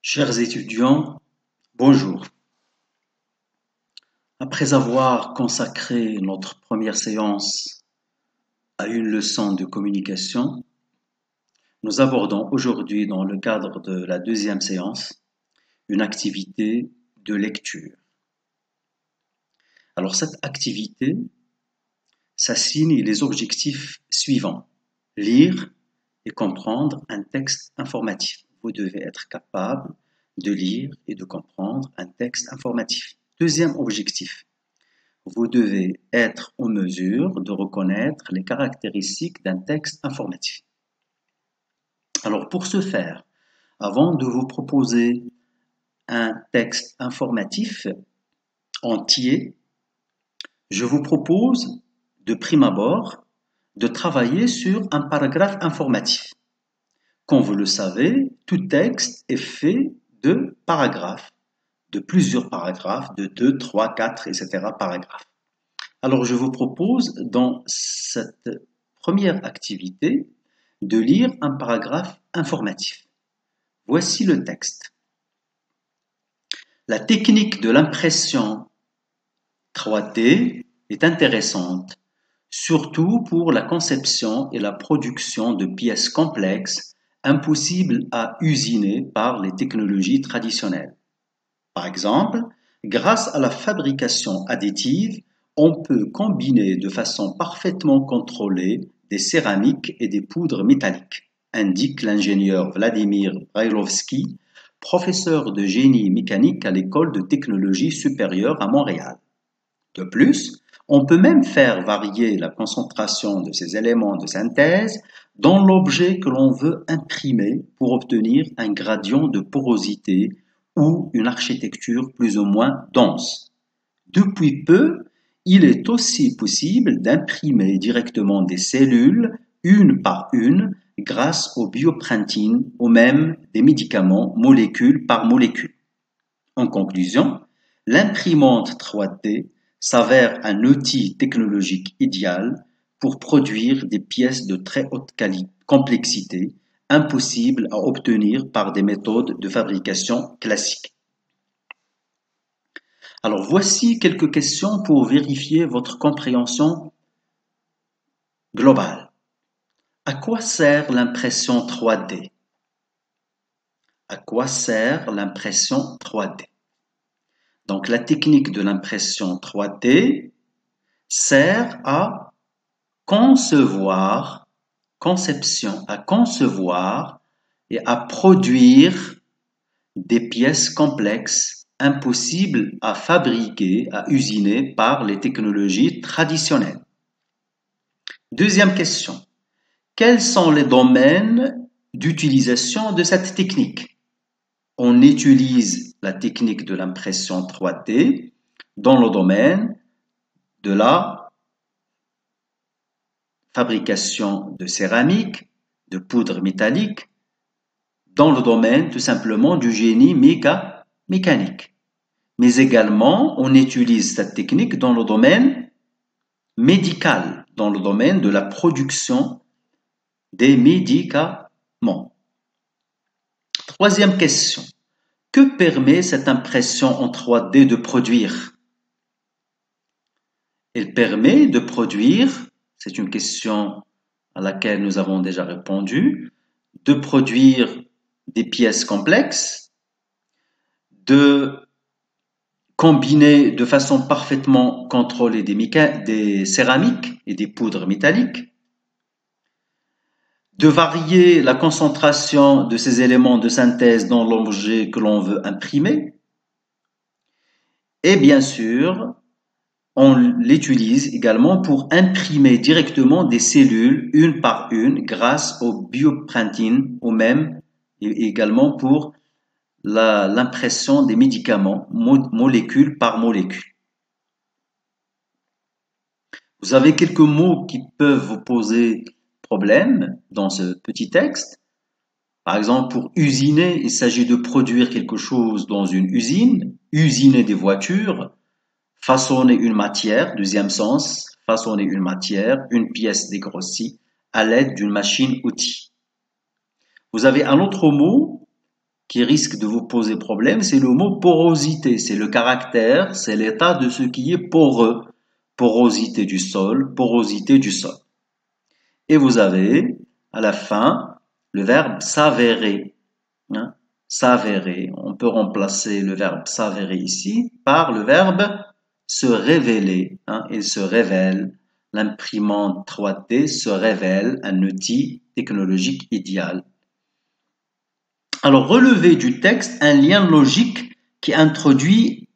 Chers étudiants, bonjour. Après avoir consacré notre première séance à une leçon de communication, nous abordons aujourd'hui, dans le cadre de la deuxième séance, une activité de lecture. Alors cette activité s'assigne les objectifs suivants: lire et comprendre un texte informatif. Vous devez être capable de lire et de comprendre un texte informatif. Deuxième objectif, vous devez être en mesure de reconnaître les caractéristiques d'un texte informatif. Alors pour ce faire, avant de vous proposer un texte informatif entier, je vous propose de prime abord de travailler sur un paragraphe informatif. Comme vous le savez, tout texte est fait de paragraphes, de plusieurs paragraphes, de 2, 3, 4, etc. paragraphes. Alors je vous propose dans cette première activité de lire un paragraphe informatif. Voici le texte. La technique de l'impression 3D est intéressante, surtout pour la conception et la production de pièces complexes impossibles à usiner par les technologies traditionnelles. Par exemple, grâce à la fabrication additive, on peut combiner de façon parfaitement contrôlée des céramiques et des poudres métalliques, indique l'ingénieur Vladimir Brailovsky, professeur de génie mécanique à l'École de technologie supérieure à Montréal. De plus, on peut même faire varier la concentration de ces éléments de synthèse dans l'objet que l'on veut imprimer pour obtenir un gradient de porosité ou une architecture plus ou moins dense. Depuis peu, il est aussi possible d'imprimer directement des cellules, une par une, grâce au bioprinting ou même des médicaments molécule par molécule. En conclusion, l'imprimante 3D s'avère un outil technologique idéal pour produire des pièces de très haute complexité, impossibles à obtenir par des méthodes de fabrication classiques. Alors voici quelques questions pour vérifier votre compréhension globale. À quoi sert l'impression 3D? À quoi sert l'impression 3D? Donc la technique de l'impression 3D sert à concevoir et à produire des pièces complexes impossibles à fabriquer, à usiner par les technologies traditionnelles. Deuxième question. Quels sont les domaines d'utilisation de cette technique? On utilise la technique de l'impression 3D dans le domaine de la fabrication de céramique, de poudre métallique, dans le domaine tout simplement du génie mécanique. Mais également, on utilise cette technique dans le domaine médical, dans le domaine de la production des médicaments. Troisième question. Que permet cette impression en 3D de produire? Elle permet de produire, c'est une question à laquelle nous avons déjà répondu, de produire des pièces complexes, de combiner de façon parfaitement contrôlée des céramiques et des poudres métalliques, de varier la concentration de ces éléments de synthèse dans l'objet que l'on veut imprimer, et bien sûr, on l'utilise également pour imprimer directement des cellules une par une grâce au bioprinting ou même également pour l'impression des médicaments molécule par molécule. Vous avez quelques mots qui peuvent vous poser problème dans ce petit texte. Par exemple, pour usiner, il s'agit de produire quelque chose dans une usine, usiner des voitures, façonner une matière, deuxième sens, façonner une matière, une pièce dégrossie à l'aide d'une machine-outil. Vous avez un autre mot qui risque de vous poser problème, c'est le mot porosité. C'est le caractère, c'est l'état de ce qui est poreux. Porosité du sol, porosité du sol. Et vous avez, à la fin, le verbe s'avérer. Hein? S'avérer. On peut remplacer le verbe s'avérer ici par le verbe se révéler. Hein? Il se révèle. L'imprimante 3D se révèle un outil technologique idéal. Alors, relevez du texte un lien logique qui introduit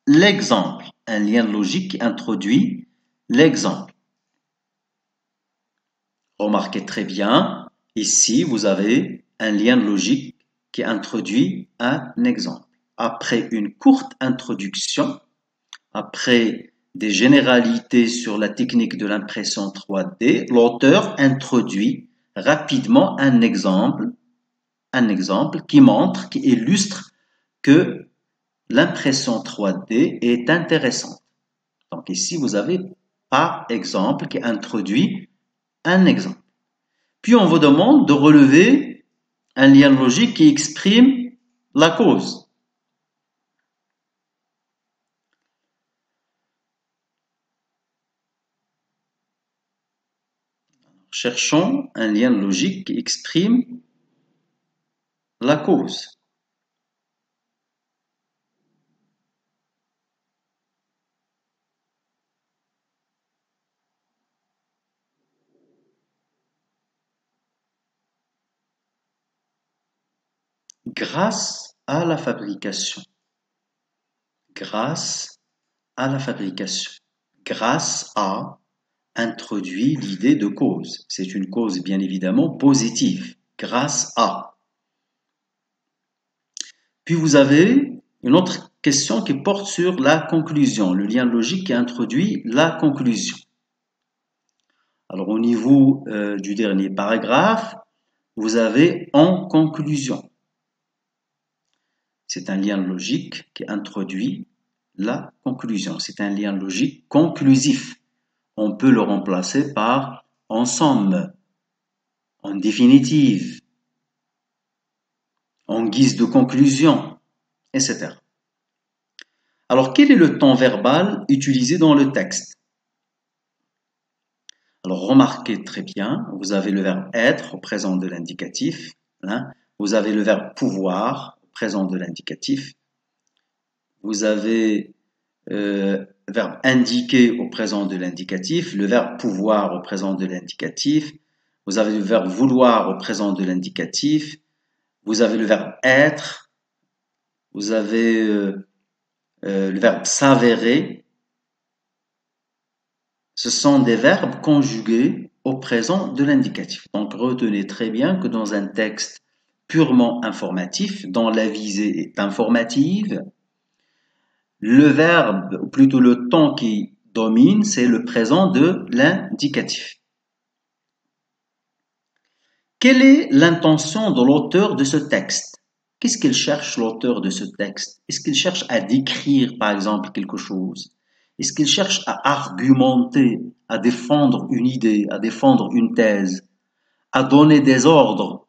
l'exemple. Un lien logique qui introduit l'exemple. Remarquez très bien, ici, vous avez un lien logique qui introduit un exemple. Après une courte introduction, après des généralités sur la technique de l'impression 3D, l'auteur introduit rapidement un exemple qui montre, qui illustre que l'impression 3D est intéressante. Donc ici, vous avez par exemple qui introduit un exemple. Puis on vous demande de relever un lien logique qui exprime la cause. Cherchons un lien logique qui exprime la cause. Grâce à la fabrication. Grâce à la fabrication. Grâce à introduit l'idée de cause. C'est une cause bien évidemment positive. Grâce à. Puis vous avez une autre question qui porte sur la conclusion, le lien logique qui introduit la conclusion. Alors au niveau du dernier paragraphe, vous avez en conclusion. C'est un lien logique qui introduit la conclusion. C'est un lien logique conclusif. On peut le remplacer par en somme, en définitive, en guise de conclusion, etc. Alors, quel est le temps verbal utilisé dans le texte? Alors, remarquez très bien, vous avez le verbe être au présent de l'indicatif. Hein, vous avez le verbe pouvoir au présent de l'indicatif. Vous avez verbe indiquer au présent de l'indicatif, le verbe pouvoir au présent de l'indicatif. Vous avez le verbe vouloir au présent de l'indicatif. Vous avez le verbe être. Vous avez le verbe s'avérer. Ce sont des verbes conjugués au présent de l'indicatif. Donc, retenez très bien que dans un texte purement informatif, dont la visée est informative, le verbe, ou plutôt le temps qui domine, c'est le présent de l'indicatif. Quelle est l'intention de l'auteur de ce texte? Qu'est-ce qu'il cherche l'auteur de ce texte? Est-ce qu'il cherche à décrire, par exemple, quelque chose? Est-ce qu'il cherche à argumenter, à défendre une idée, à défendre une thèse, à donner des ordres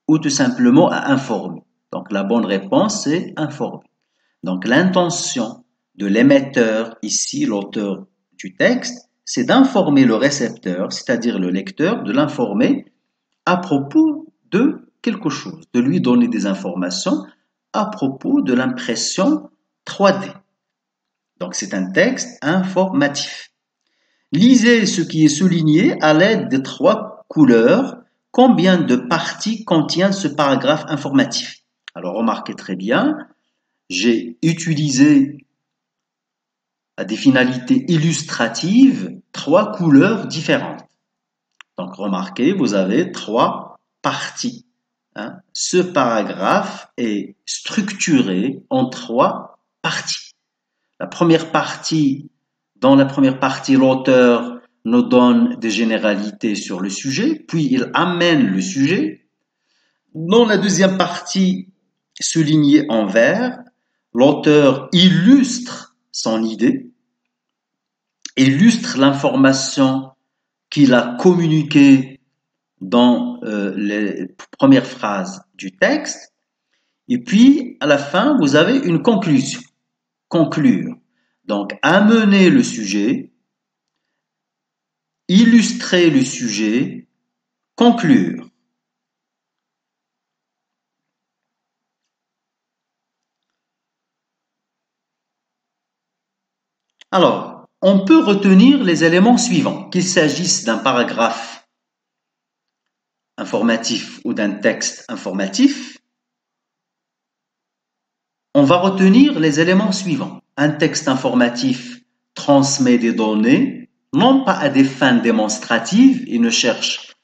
ou tout simplement à informer? Donc la bonne réponse, c'est informer. Donc l'intention de l'émetteur, ici l'auteur du texte, c'est d'informer le récepteur, c'est-à-dire le lecteur, de l'informer à propos de quelque chose, de lui donner des informations à propos de l'impression 3D. Donc c'est un texte informatif. Lisez ce qui est souligné à l'aide des 3 couleurs. Combien de parties contient ce paragraphe informatif? Alors remarquez très bien, j'ai utilisé à des finalités illustratives 3 couleurs différentes. Donc remarquez, vous avez 3 parties. Hein. Ce paragraphe est structuré en 3 parties. La première partie, dans la première partie, l'auteur nous donne des généralités sur le sujet, puis il amène le sujet. Dans la deuxième partie, soulignée en vert, l'auteur illustre son idée, illustre l'information qu'il a communiquée dans les premières phrases du texte. Et puis, à la fin, vous avez une conclusion. Conclure. Donc, amener le sujet, illustrer le sujet, conclure. Alors, on peut retenir les éléments suivants, qu'il s'agisse d'un paragraphe informatif ou d'un texte informatif. On va retenir les éléments suivants. Un texte informatif transmet des données, non pas à des fins démonstratives, il ne cherche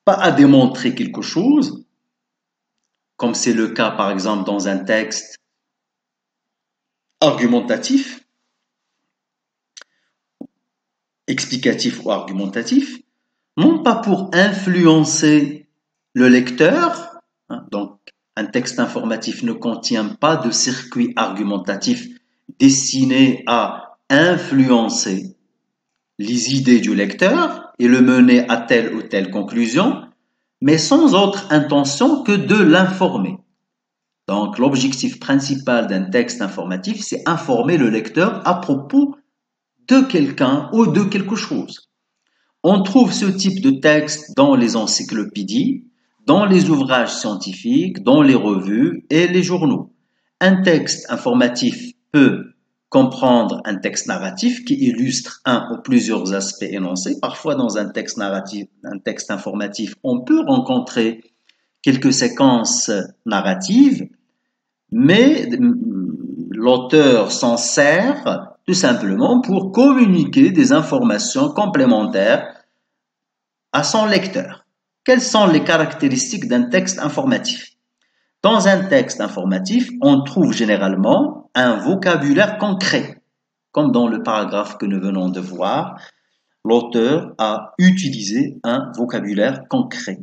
pas à démontrer quelque chose, comme c'est le cas par exemple dans un texte argumentatif, explicatif ou argumentatif, non pas pour influencer le lecteur, donc un texte informatif ne contient pas de circuit argumentatif destiné à influencer les idées du lecteur et le mener à telle ou telle conclusion, mais sans autre intention que de l'informer. Donc l'objectif principal d'un texte informatif, c'est informer le lecteur à propos de quelqu'un ou de quelque chose. On trouve ce type de texte dans les encyclopédies, dans les ouvrages scientifiques, dans les revues et les journaux. Un texte informatif peut comprendre un texte narratif qui illustre un ou plusieurs aspects énoncés. Parfois, dans un texte narratif, un texte informatif, on peut rencontrer quelques séquences narratives, mais l'auteur s'en sert tout simplement pour communiquer des informations complémentaires à son lecteur. Quelles sont les caractéristiques d'un texte informatif? Dans un texte informatif, on trouve généralement un vocabulaire concret. Comme dans le paragraphe que nous venons de voir, l'auteur a utilisé un vocabulaire concret,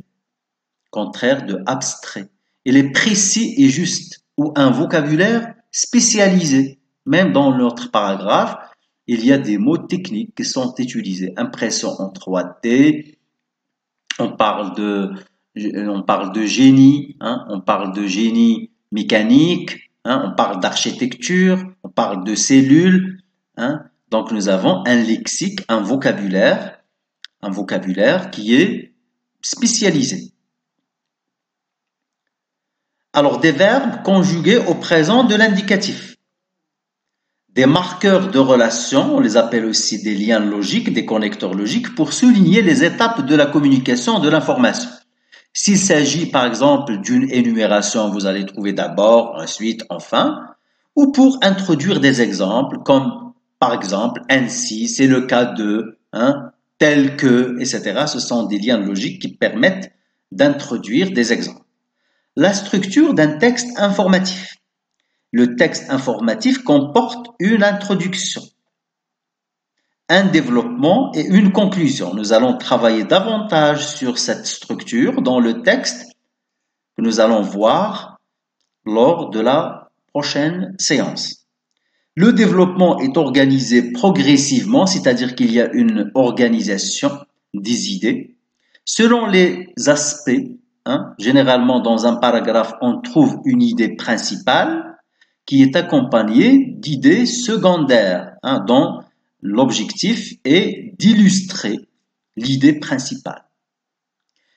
contraire de abstrait. Il est précis et juste, ou un vocabulaire spécialisé. Même dans notre paragraphe, il y a des mots techniques qui sont utilisés. Impression en 3D, on parle de génie, on parle de génie mécanique, on parle d'architecture, on parle de cellules. Donc nous avons un lexique, un vocabulaire qui est spécialisé. Alors des verbes conjugués au présent de l'indicatif. Des marqueurs de relation, on les appelle aussi des liens logiques, des connecteurs logiques, pour souligner les étapes de la communication de l'information. S'il s'agit par exemple d'une énumération, vous allez trouver d'abord, ensuite, enfin, ou pour introduire des exemples, comme par exemple, ainsi, c'est le cas de, tel que, etc. Ce sont des liens logiques qui permettent d'introduire des exemples. La structure d'un texte informatif. Le texte informatif comporte une introduction, un développement et une conclusion. Nous allons travailler davantage sur cette structure dans le texte que nous allons voir lors de la prochaine séance. Le développement est organisé progressivement, c'est-à-dire qu'il y a une organisation des idées selon les aspects. Généralement, dans un paragraphe, on trouve une idée principale qui est accompagnée d'idées secondaires, dont l'objectif est d'illustrer l'idée principale.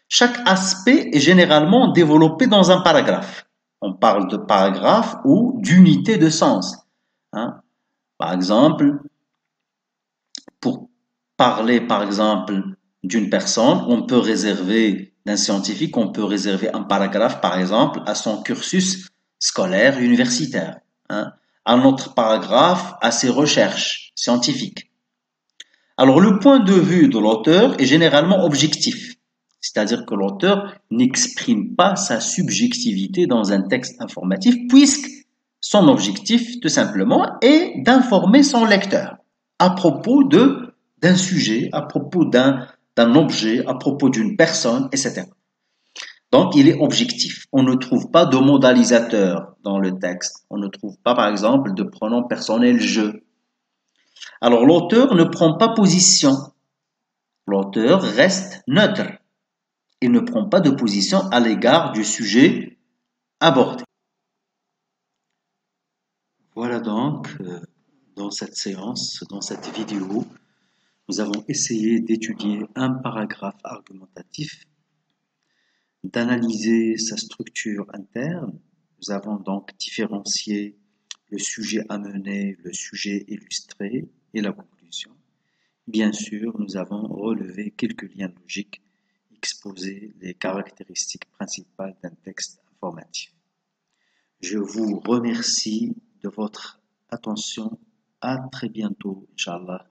Chaque aspect est généralement développé dans un paragraphe. On parle de paragraphe ou d'unité de sens. Par exemple, pour parler par exemple d'une personne, on peut réserver, d'un scientifique, on peut réserver un paragraphe par exemple à son cursus scolaire universitaire, un autre paragraphe à ses recherches scientifiques. Alors le point de vue de l'auteur est généralement objectif, c'est-à-dire que l'auteur n'exprime pas sa subjectivité dans un texte informatif puisque son objectif tout simplement est d'informer son lecteur à propos d'un sujet, à propos d'un objet, à propos d'une personne, etc. Donc, il est objectif. On ne trouve pas de modalisateur dans le texte. On ne trouve pas, par exemple, de pronom personnel « je ». Alors, l'auteur ne prend pas position. L'auteur reste neutre. Il ne prend pas de position à l'égard du sujet abordé. Voilà donc, dans cette séance, dans cette vidéo, nous avons essayé d'étudier un paragraphe argumentatif, d'analyser sa structure interne. Nous avons donc différencié le sujet amené, le sujet illustré et la conclusion. Bien sûr, nous avons relevé quelques liens logiques, exposé les caractéristiques principales d'un texte informatif. Je vous remercie de votre attention. À très bientôt, Inch'Allah.